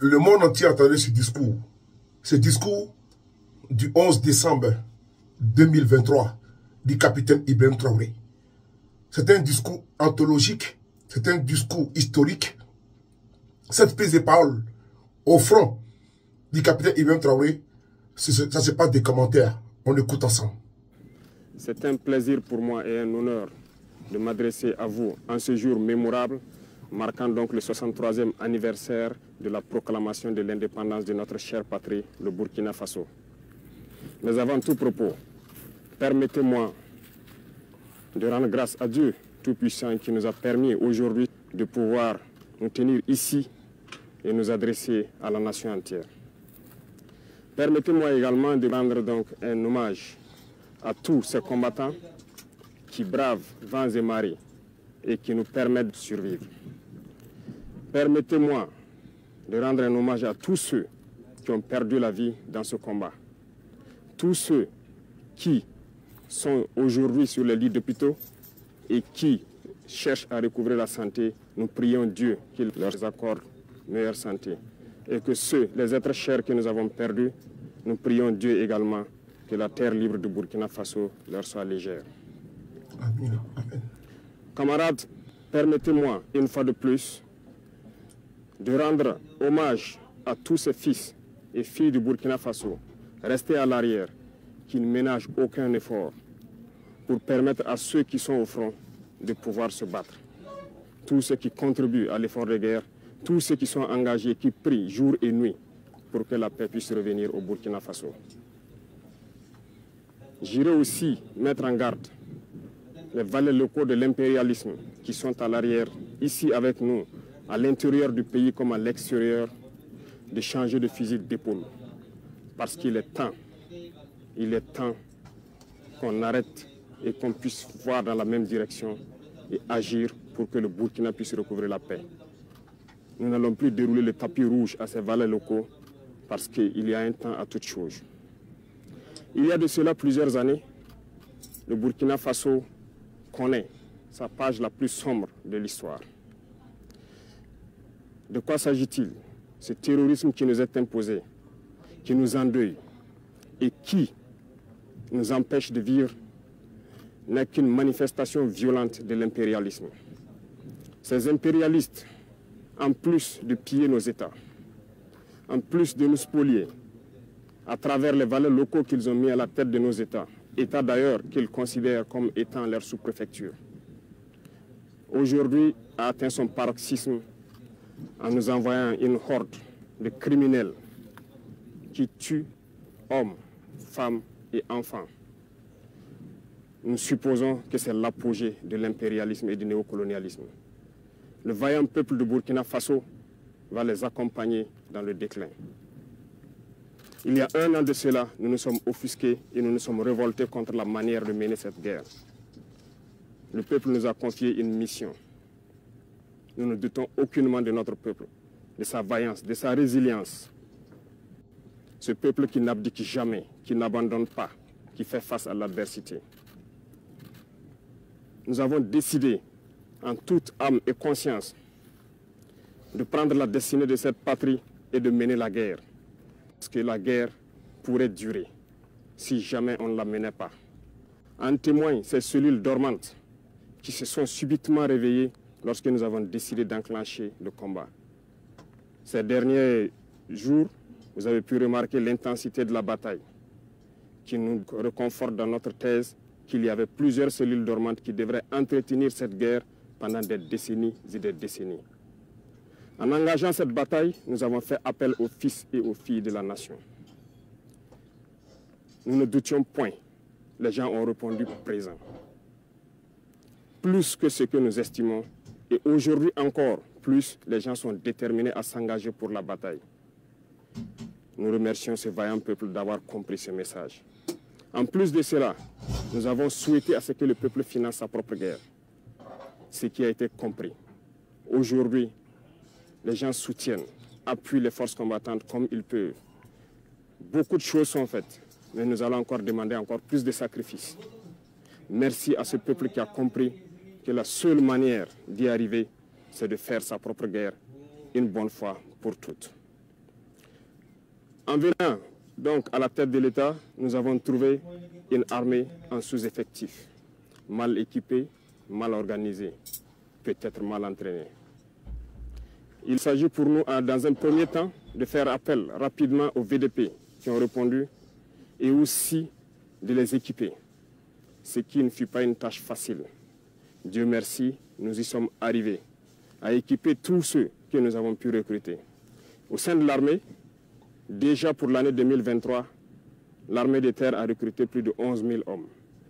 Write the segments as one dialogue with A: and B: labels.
A: Le monde entier attendait ce discours. Ce discours du 11 décembre 2023 du capitaine Ibrahim Traoré. C'est un discours anthologique, c'est un discours historique. Cette prise de parole au front du capitaine Ibrahim Traoré, ça se passe des commentaires. On écoute ensemble.
B: C'est un plaisir pour moi et un honneur de m'adresser à vous en ce jour mémorable, marquant donc le 63e anniversaire de la proclamation de l'indépendance de notre chère patrie, le Burkina Faso. Mais avant tout propos, permettez-moi de rendre grâce à Dieu Tout-Puissant qui nous a permis aujourd'hui de pouvoir nous tenir ici et nous adresser à la nation entière. Permettez-moi également de rendre donc un hommage à tous ces combattants qui bravent vents et marées et qui nous permettent de survivre. Permettez-moi de rendre un hommage à tous ceux qui ont perdu la vie dans ce combat. Tous ceux qui sont aujourd'hui sur les lits d'hôpitaux et qui cherchent à recouvrer la santé, nous prions Dieu qu'il leur accorde meilleure santé. Et que ceux, les êtres chers que nous avons perdus, nous prions Dieu également que la terre libre du Burkina Faso leur soit légère.
A: Amen.
B: Camarades, permettez-moi une fois de plus de rendre hommage à tous ces fils et filles du Burkina Faso restés à l'arrière, qui ne ménagent aucun effort pour permettre à ceux qui sont au front de pouvoir se battre. Tous ceux qui contribuent à l'effort de guerre, tous ceux qui sont engagés, qui prient jour et nuit pour que la paix puisse revenir au Burkina Faso. J'irai aussi mettre en garde les valets locaux de l'impérialisme qui sont à l'arrière, ici avec nous, à l'intérieur du pays comme à l'extérieur, de changer de fusil d'épaule. Parce qu'il est temps qu'on arrête et qu'on puisse voir dans la même direction et agir pour que le Burkina puisse recouvrer la paix. Nous n'allons plus dérouler le tapis rouge à ces valets locaux parce qu'il y a un temps à toute chose. Il y a de cela plusieurs années, le Burkina Faso connaît sa page la plus sombre de l'histoire. De quoi s'agit-il? Ce terrorisme qui nous est imposé, qui nous endeuille et qui nous empêche de vivre n'est qu'une manifestation violente de l'impérialisme. Ces impérialistes, en plus de piller nos États, en plus de nous spolier, à travers les valeurs locaux qu'ils ont mis à la tête de nos États, États d'ailleurs qu'ils considèrent comme étant leur sous-préfecture, aujourd'hui a atteint son paroxysme en nous envoyant une horde de criminels qui tuent hommes, femmes et enfants. Nous supposons que c'est l'apogée de l'impérialisme et du néocolonialisme. Le vaillant peuple de Burkina Faso va les accompagner dans le déclin. Il y a un an de cela, nous nous sommes offusqués et nous nous sommes révoltés contre la manière de mener cette guerre. Le peuple nous a confié une mission. Nous ne doutons aucunement de notre peuple, de sa vaillance, de sa résilience. Ce peuple qui n'abdique jamais, qui n'abandonne pas, qui fait face à l'adversité. Nous avons décidé, en toute âme et conscience, de prendre la destinée de cette patrie et de mener la guerre. Parce que la guerre pourrait durer si jamais on ne la menait pas. En témoignent ces cellules dormantes qui se sont subitement réveillées lorsque nous avons décidé d'enclencher le combat. Ces derniers jours, vous avez pu remarquer l'intensité de la bataille qui nous reconforte dans notre thèse qu'il y avait plusieurs cellules dormantes qui devraient entretenir cette guerre pendant des décennies et des décennies. En engageant cette bataille, nous avons fait appel aux fils et aux filles de la nation. Nous ne doutions point. Les gens ont répondu présent. Plus que ce que nous estimons, et aujourd'hui encore plus, les gens sont déterminés à s'engager pour la bataille. Nous remercions ce vaillant peuple d'avoir compris ce message. En plus de cela, nous avons souhaité à ce que le peuple finance sa propre guerre. Ce qui a été compris. Aujourd'hui, les gens soutiennent, appuient les forces combattantes comme ils peuvent. Beaucoup de choses sont faites, mais nous allons encore demander encore plus de sacrifices. Merci à ce peuple qui a compris que la seule manière d'y arriver, c'est de faire sa propre guerre une bonne fois pour toutes. En venant donc à la tête de l'État, nous avons trouvé une armée en sous-effectif, mal équipée, mal organisée, peut-être mal entraînée. Il s'agit pour nous, dans un premier temps, de faire appel rapidement aux VDP qui ont répondu et aussi de les équiper, ce qui ne fut pas une tâche facile. Dieu merci, nous y sommes arrivés à équiper tous ceux que nous avons pu recruter. Au sein de l'armée, déjà pour l'année 2023, l'armée de terre a recruté plus de 11 000 hommes.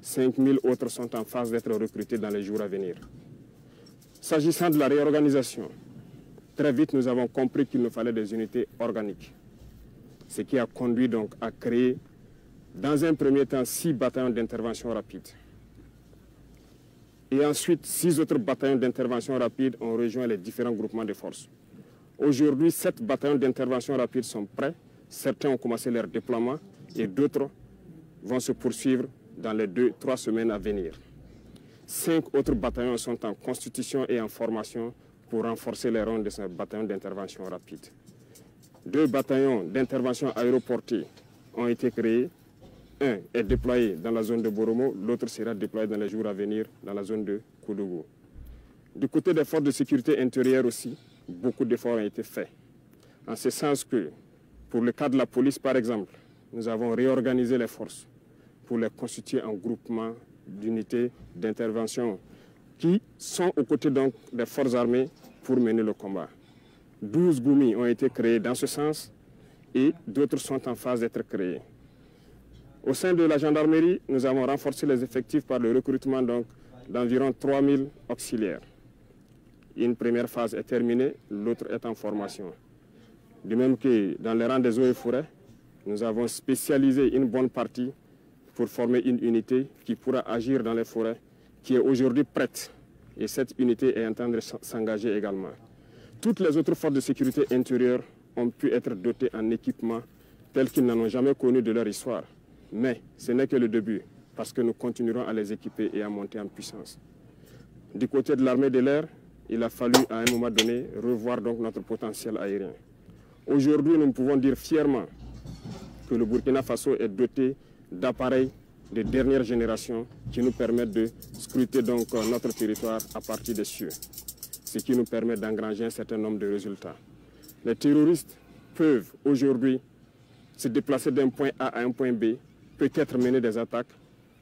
B: 5 000 autres sont en phase d'être recrutés dans les jours à venir. S'agissant de la réorganisation, très vite nous avons compris qu'il nous fallait des unités organiques. Ce qui a conduit donc à créer, dans un premier temps, 6 bataillons d'intervention rapide. Et ensuite, 6 autres bataillons d'intervention rapide ont rejoint les différents groupements de forces. Aujourd'hui, 7 bataillons d'intervention rapide sont prêts. Certains ont commencé leur déploiement et d'autres vont se poursuivre dans les 2-3 semaines à venir. 5 autres bataillons sont en constitution et en formation pour renforcer les rangs de ce bataillon d'intervention rapide. 2 bataillons d'intervention aéroportée ont été créés. Un est déployé dans la zone de Boromo, l'autre sera déployé dans les jours à venir dans la zone de Koudougou. Du côté des forces de sécurité intérieure aussi, beaucoup d'efforts ont été faits. En ce sens que, pour le cas de la police par exemple, nous avons réorganisé les forces pour les constituer en groupement d'unités d'intervention qui sont aux côtés donc des forces armées pour mener le combat. 12 GOUMI ont été créés dans ce sens et d'autres sont en phase d'être créés. Au sein de la gendarmerie, nous avons renforcé les effectifs par le recrutement d'environ 3 000 auxiliaires. Une première phase est terminée, l'autre est en formation. De même que dans les rangs des eaux et forêts, nous avons spécialisé une bonne partie pour former une unité qui pourra agir dans les forêts, qui est aujourd'hui prête. Et cette unité est en train de s'engager également. Toutes les autres forces de sécurité intérieure ont pu être dotées en équipement tels qu'ils n'en ont jamais connu de leur histoire. Mais ce n'est que le début, parce que nous continuerons à les équiper et à monter en puissance. Du côté de l'armée de l'air, il a fallu à un moment donné revoir donc notre potentiel aérien. Aujourd'hui, nous pouvons dire fièrement que le Burkina Faso est doté d'appareils de dernière génération qui nous permettent de scruter donc notre territoire à partir des cieux, ce qui nous permet d'engranger un certain nombre de résultats. Les terroristes peuvent aujourd'hui se déplacer d'un point A à un point B, peut-être mener des attaques,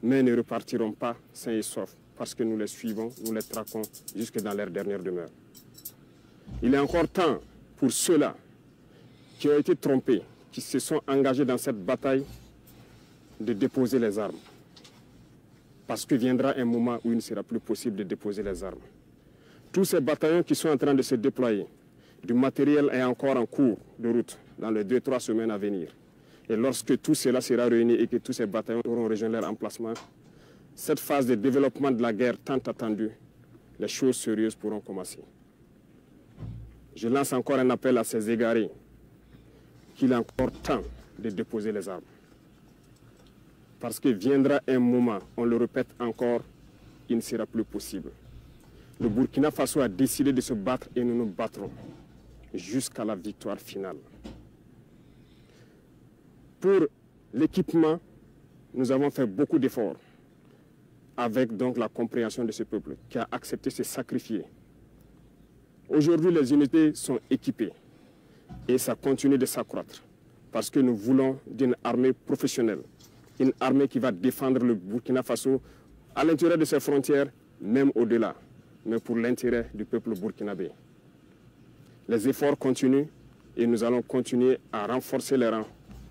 B: mais ne repartiront pas sains et saufs, parce que nous les suivons, nous les traquons jusque dans leur dernière demeure. Il est encore temps pour ceux-là qui ont été trompés, qui se sont engagés dans cette bataille, de déposer les armes. Parce que viendra un moment où il ne sera plus possible de déposer les armes. Tous ces bataillons qui sont en train de se déployer, du matériel est encore en cours de route dans les 2-3 semaines à venir. Et lorsque tout cela sera réuni et que tous ces bataillons auront rejoint leur emplacement, cette phase de développement de la guerre tant attendue, les choses sérieuses pourront commencer. Je lance encore un appel à ces égarés qu'il est encore temps de déposer les armes. Parce que viendra un moment, on le répète encore, il ne sera plus possible. Le Burkina Faso a décidé de se battre et nous nous battrons jusqu'à la victoire finale. Pour l'équipement, nous avons fait beaucoup d'efforts avec donc la compréhension de ce peuple qui a accepté de se sacrifier. Aujourd'hui, les unités sont équipées et ça continue de s'accroître parce que nous voulons d'une armée professionnelle, une armée qui va défendre le Burkina Faso à l'intérieur de ses frontières, même au-delà, mais pour l'intérêt du peuple burkinabé. Les efforts continuent et nous allons continuer à renforcer les rangs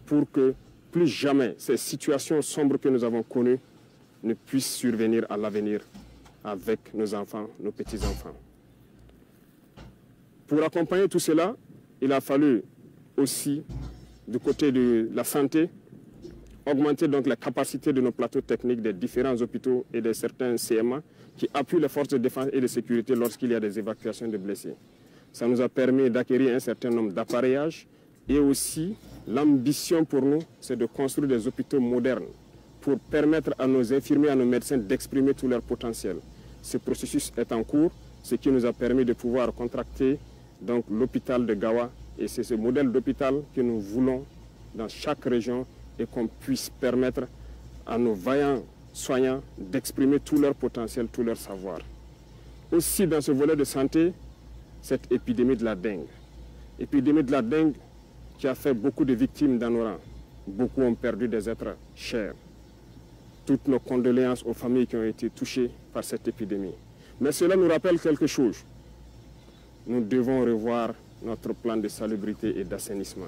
B: pour que plus jamais ces situations sombres que nous avons connues ne puissent survenir à l'avenir avec nos enfants, nos petits-enfants. Pour accompagner tout cela, il a fallu aussi, du côté de la santé, augmenter donc la capacité de nos plateaux techniques des différents hôpitaux et de certains CMA qui appuient les forces de défense et de sécurité lorsqu'il y a des évacuations de blessés. Ça nous a permis d'acquérir un certain nombre d'appareillages et aussi l'ambition pour nous, c'est de construire des hôpitaux modernes pour permettre à nos infirmiers, à nos médecins d'exprimer tout leur potentiel. Ce processus est en cours, ce qui nous a permis de pouvoir contracter donc l'hôpital de Gawa et c'est ce modèle d'hôpital que nous voulons dans chaque région et qu'on puisse permettre à nos vaillants soignants d'exprimer tout leur potentiel, tout leur savoir. Aussi dans ce volet de santé, cette épidémie de la dengue. Épidémie de la dengue qui a fait beaucoup de victimes dans nos rangs. Beaucoup ont perdu des êtres chers. Toutes nos condoléances aux familles qui ont été touchées par cette épidémie. Mais cela nous rappelle quelque chose. Nous devons revoir notre plan de salubrité et d'assainissement.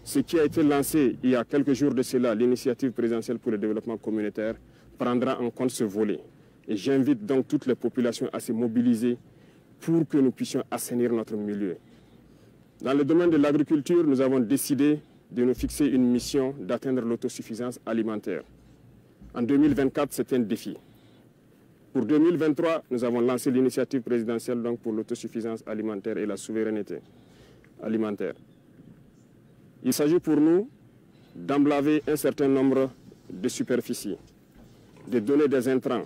B: Ce qui a été lancé il y a quelques jours de cela, l'initiative présidentielle pour le développement communautaire, prendra en compte ce volet. Et j'invite donc toutes les populations à se mobiliser pour que nous puissions assainir notre milieu. Dans le domaine de l'agriculture, nous avons décidé de nous fixer une mission d'atteindre l'autosuffisance alimentaire. En 2024, c'est un défi. Pour 2023, nous avons lancé l'initiative présidentielle donc, pour l'autosuffisance alimentaire et la souveraineté alimentaire. Il s'agit pour nous d'emblaver un certain nombre de superficies, de donner des intrants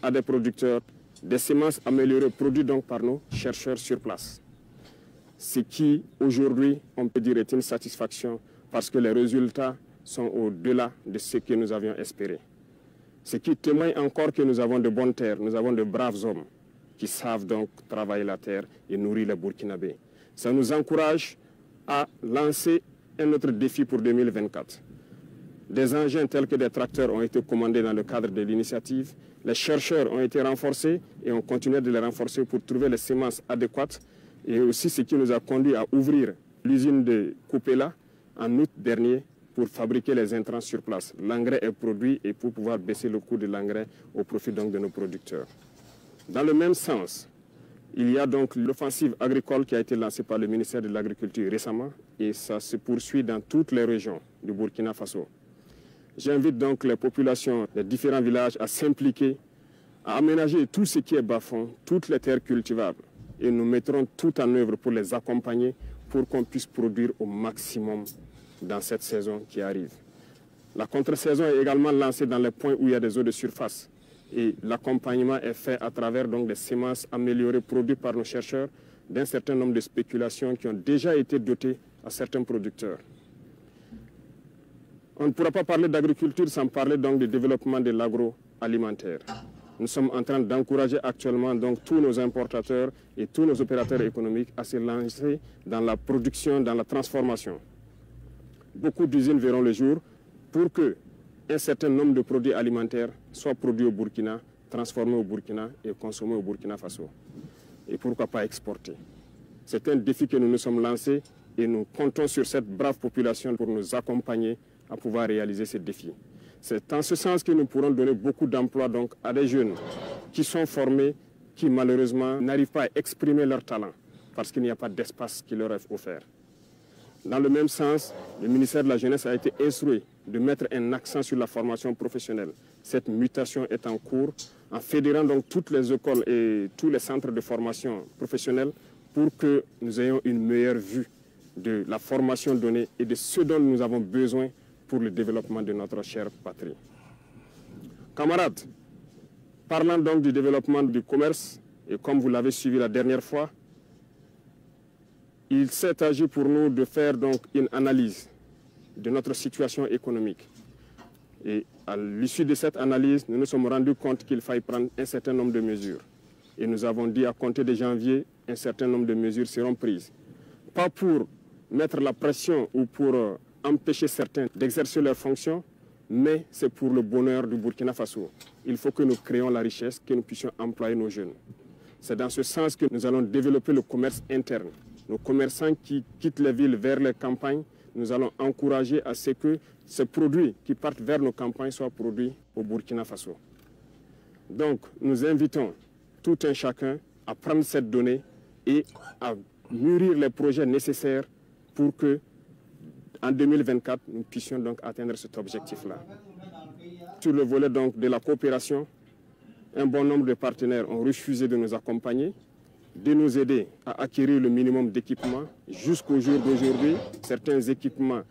B: à des producteurs, des semences améliorées produites donc par nos chercheurs sur place. Ce qui, aujourd'hui, on peut dire est une satisfaction parce que les résultats sont au-delà de ce que nous avions espéré. Ce qui témoigne encore que nous avons de bonnes terres, nous avons de braves hommes qui savent donc travailler la terre et nourrir les Burkinabés. Ça nous encourage à lancer un autre défi pour 2024. Des engins tels que des tracteurs ont été commandés dans le cadre de l'initiative. Les chercheurs ont été renforcés et on continue de les renforcer pour trouver les semences adéquates. Et aussi ce qui nous a conduit à ouvrir l'usine de Coupéla en août dernier pour fabriquer les intrants sur place. L'engrais est produit et pour pouvoir baisser le coût de l'engrais au profit donc de nos producteurs. Dans le même sens, il y a donc l'offensive agricole qui a été lancée par le ministère de l'Agriculture récemment et ça se poursuit dans toutes les régions du Burkina Faso. J'invite donc les populations des différents villages à s'impliquer, à aménager tout ce qui est bas-fond, toutes les terres cultivables. Et nous mettrons tout en œuvre pour les accompagner pour qu'on puisse produire au maximum dans cette saison qui arrive. La contre-saison est également lancée dans les points où il y a des eaux de surface. Et l'accompagnement est fait à travers donc, des semences améliorées produites par nos chercheurs d'un certain nombre de spéculations qui ont déjà été dotées à certains producteurs. On ne pourra pas parler d'agriculture sans parler donc du développement de l'agroalimentaire. Nous sommes en train d'encourager actuellement donc, tous nos importateurs et tous nos opérateurs économiques à se lancer dans la production, dans la transformation. Beaucoup d'usines verront le jour pour que un certain nombre de produits alimentaires soient produits au Burkina, transformés au Burkina et consommés au Burkina Faso. Et pourquoi pas exporter. C'est un défi que nous nous sommes lancés et nous comptons sur cette brave population pour nous accompagner à pouvoir réaliser ce défi. C'est en ce sens que nous pourrons donner beaucoup d'emplois donc, à des jeunes qui sont formés, qui malheureusement n'arrivent pas à exprimer leur talent parce qu'il n'y a pas d'espace qui leur est offert. Dans le même sens, le ministère de la Jeunesse a été instruit de mettre un accent sur la formation professionnelle. Cette mutation est en cours en fédérant donc toutes les écoles et tous les centres de formation professionnelle pour que nous ayons une meilleure vue de la formation donnée et de ce dont nous avons besoin pour le développement de notre chère patrie. Camarades, parlant donc du développement du commerce, et comme vous l'avez suivi la dernière fois, il s'est agi pour nous de faire donc une analyse de notre situation économique. Et à l'issue de cette analyse, nous nous sommes rendus compte qu'il fallait prendre un certain nombre de mesures. Et nous avons dit à compter de janvier, un certain nombre de mesures seront prises. Pas pour mettre la pression ou pour empêcher certains d'exercer leurs fonctions, mais c'est pour le bonheur du Burkina Faso. Il faut que nous créions la richesse, que nous puissions employer nos jeunes. C'est dans ce sens que nous allons développer le commerce interne. Nos commerçants qui quittent les villes vers les campagnes, nous allons encourager à ce que ces produits qui partent vers nos campagnes soient produits au Burkina Faso. Donc, nous invitons tout un chacun à prendre cette donnée et à mûrir les projets nécessaires pour que, en 2024, nous puissions donc atteindre cet objectif-là. Sur le volet donc de la coopération, un bon nombre de partenaires ont refusé de nous accompagner, de nous aider à acquérir le minimum d'équipements. Jusqu'au jour d'aujourd'hui, certains équipements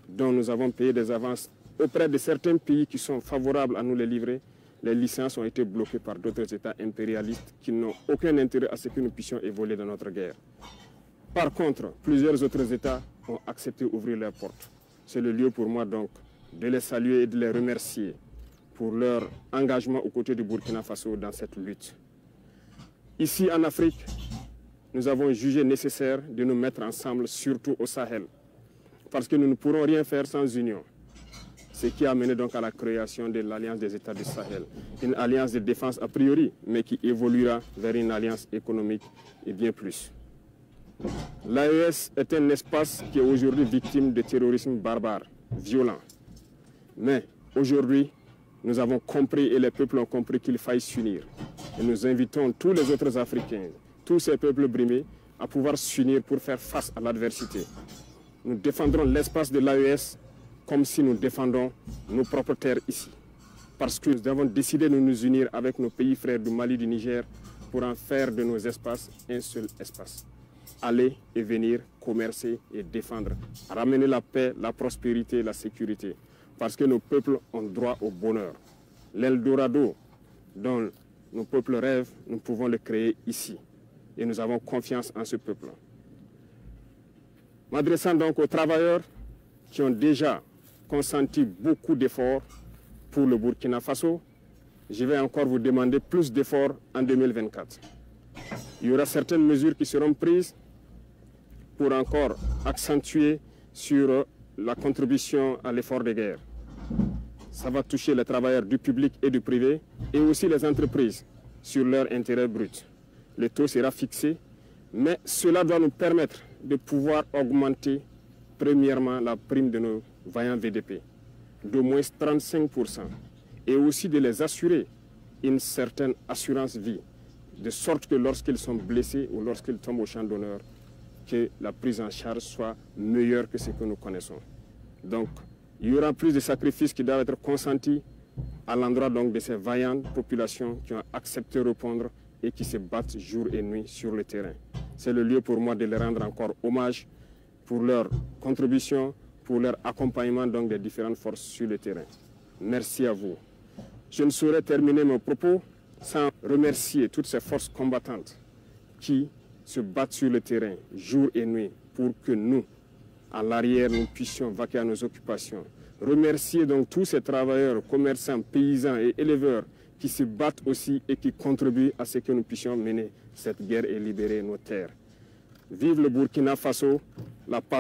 B: dont nous avons payé des avances auprès de certains pays qui sont favorables à nous les livrer, les licences ont été bloquées par d'autres États impérialistes qui n'ont aucun intérêt à ce que nous puissions évoluer dans notre guerre. Par contre, plusieurs autres États ont accepté d'ouvrir leurs portes. C'est le lieu pour moi donc de les saluer et de les remercier pour leur engagement aux côtés du Burkina Faso dans cette lutte. Ici en Afrique, nous avons jugé nécessaire de nous mettre ensemble, surtout au Sahel, parce que nous ne pourrons rien faire sans union. Ce qui a mené donc à la création de l'Alliance des États du Sahel, une alliance de défense a priori, mais qui évoluera vers une alliance économique et bien plus. L'AES est un espace qui est aujourd'hui victime de terrorisme barbare, violent. Mais aujourd'hui, nous avons compris et les peuples ont compris qu'il faille s'unir. Et nous invitons tous les autres Africains, tous ces peuples brimés, à pouvoir s'unir pour faire face à l'adversité. Nous défendrons l'espace de l'AES comme si nous défendons nos propres terres ici. Parce que nous avons décidé de nous unir avec nos pays frères du Mali, du Niger, pour en faire de nos espaces un seul espace. Aller et venir, commercer et défendre, ramener la paix, la prospérité et la sécurité. Parce que nos peuples ont droit au bonheur. L'Eldorado dont nos peuples rêvent, nous pouvons le créer ici. Et nous avons confiance en ce peuple. M'adressant donc aux travailleurs qui ont déjà consenti beaucoup d'efforts pour le Burkina Faso, je vais encore vous demander plus d'efforts en 2024. Il y aura certaines mesures qui seront prises pour encore accentuer sur la contribution à l'effort de guerre. Ça va toucher les travailleurs du public et du privé et aussi les entreprises sur leur intérêt brut. Le taux sera fixé, mais cela doit nous permettre de pouvoir augmenter premièrement la prime de nos vaillants VDP d'au moins 35% et aussi de les assurer une certaine assurance vie, de sorte que lorsqu'ils sont blessés ou lorsqu'ils tombent au champ d'honneur, que la prise en charge soit meilleure que ce que nous connaissons. Donc, il y aura plus de sacrifices qui doivent être consentis à l'endroit donc de ces vaillantes populations qui ont accepté de répondre et qui se battent jour et nuit sur le terrain. C'est le lieu pour moi de leur rendre encore hommage pour leur contribution, pour leur accompagnement donc des différentes forces sur le terrain. Merci à vous. Je ne saurais terminer mon propos sans remercier toutes ces forces combattantes qui se battent sur le terrain jour et nuit pour que nous, à l'arrière, nous puissions vaquer à nos occupations. Remercier donc tous ces travailleurs, commerçants, paysans et éleveurs qui se battent aussi et qui contribuent à ce que nous puissions mener cette guerre et libérer nos terres. Vive le Burkina Faso, la patrie.